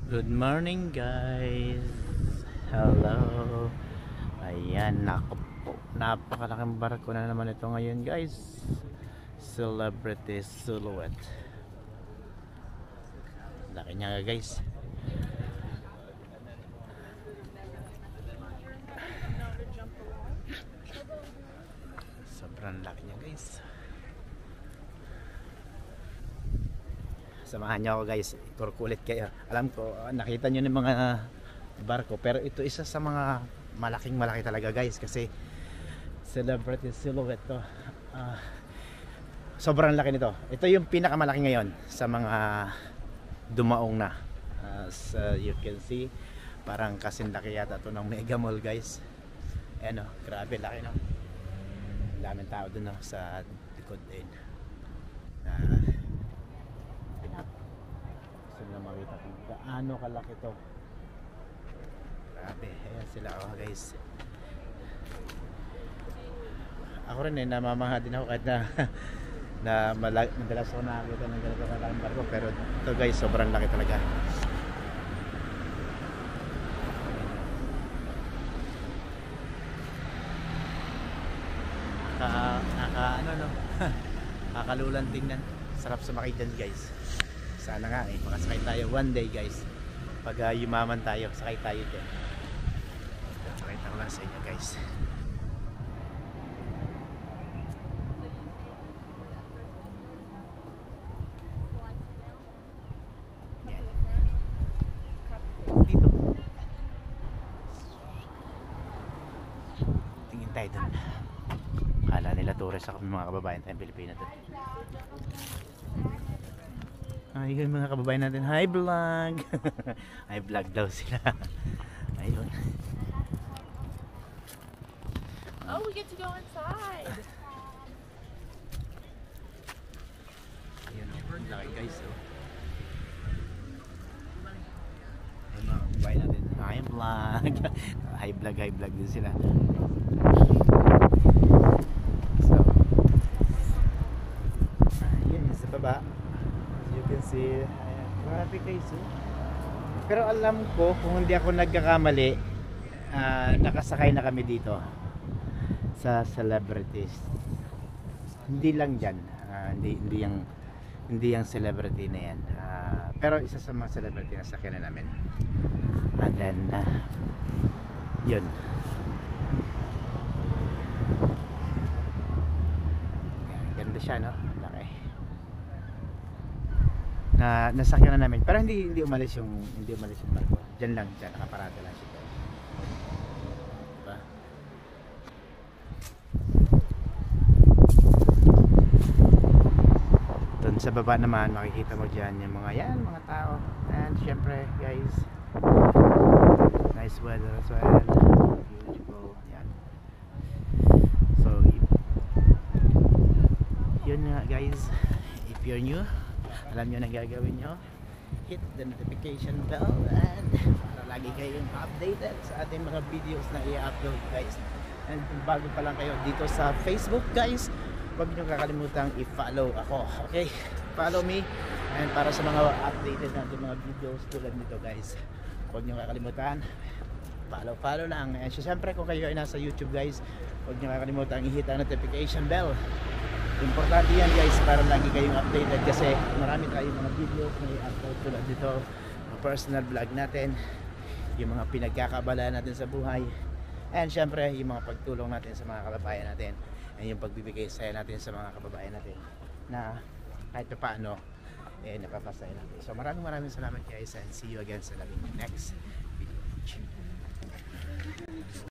Good morning guys. Hello. Ayan, nako po. Napakalaking barko na naman ito ngayon guys. Celebrity Silhouette. Laki niya guys. Sobrang laki niya guys. Samahan niyo ako guys, kukulit kayo. Alam ko, nakita niyo yung mga barko, pero ito isa sa mga malaki talaga guys, kasi Celebrity Silhouette to. Sobrang laki nito. Ito yung pinakamalaki ngayon sa mga dumaong na. As you can see, parang kasing laki yata ito ng Mega Mall guys. Ayan o, grabe laki no. Daming tao dun no, sa likod din. Gusto nyo makita kung gaano kalaki to. Grabe, ayan sila guys. Ako rin namamaha din ako kahit na madalas ako nakakita ng ganito kalaking barko, pero ito guys sobrang laki talaga. Kakalulan tingnan. Sarap sumakay dyan guys. Sana nga makasakay tayo one day guys. Pag yumaman tayo, sakay tayo dyan. Pakita ko lang sa inyo guys. Yan. Dito. Tingin tayo dun. Kala nila tourist ako, mga kababayan tayong Pilipino dun. Ayun mga kababayan natin, hi vlog. Hi vlog daw sila. Ayun. Oh, we get to go inside. Ayun, laki guys. Ayun mga kababayan natin, hi vlog. Hi vlog din sila. So, ayun sa baba. You can see, ayan, grabe guys pero alam ko kung hindi ako nagkakamali, nakasakay na kami dito sa Celebrities. Hindi lang dyan, hindi yung celebrity na yan, pero isa sa mga celebrity na sakyan na namin. And then yun, ganda siya no, laki na nasakyan na namin, pero hindi umalis yung barko. Diyan nakaparada lang siya. Diba? Doon sa baba naman makikita mo diyan yung mga tao, and syempre guys, nice weather as well, beautiful yan. So yun nga guys, if you're new, alam nyo na gagawin nyo, hit the notification bell and para lagi kayong updated sa ating mga videos na i-upload guys. And kung bago pa lang kayo dito sa Facebook guys, huwag nyo kakalimutang i-follow ako, okay? Follow me, and para sa mga updated natin mga videos tulad nito guys, huwag nyo kakalimutan, follow lang. And syempre kung kayo ay nasa YouTube guys, huwag nyo kakalimutan i-hit ang notification bell. Importante yan guys para lagi kayong updated, kasi marami tayong mga videos na i-upload tulad dito, mga personal vlog natin, yung mga pinagkakaabalahan natin sa buhay, and syempre yung mga pagtulong natin sa mga kababayan natin, and yung pagbibigay saya natin sa mga kababayan natin na kahit pa paano napapasaya natin. So maraming salamat guys, and see you again sa next video.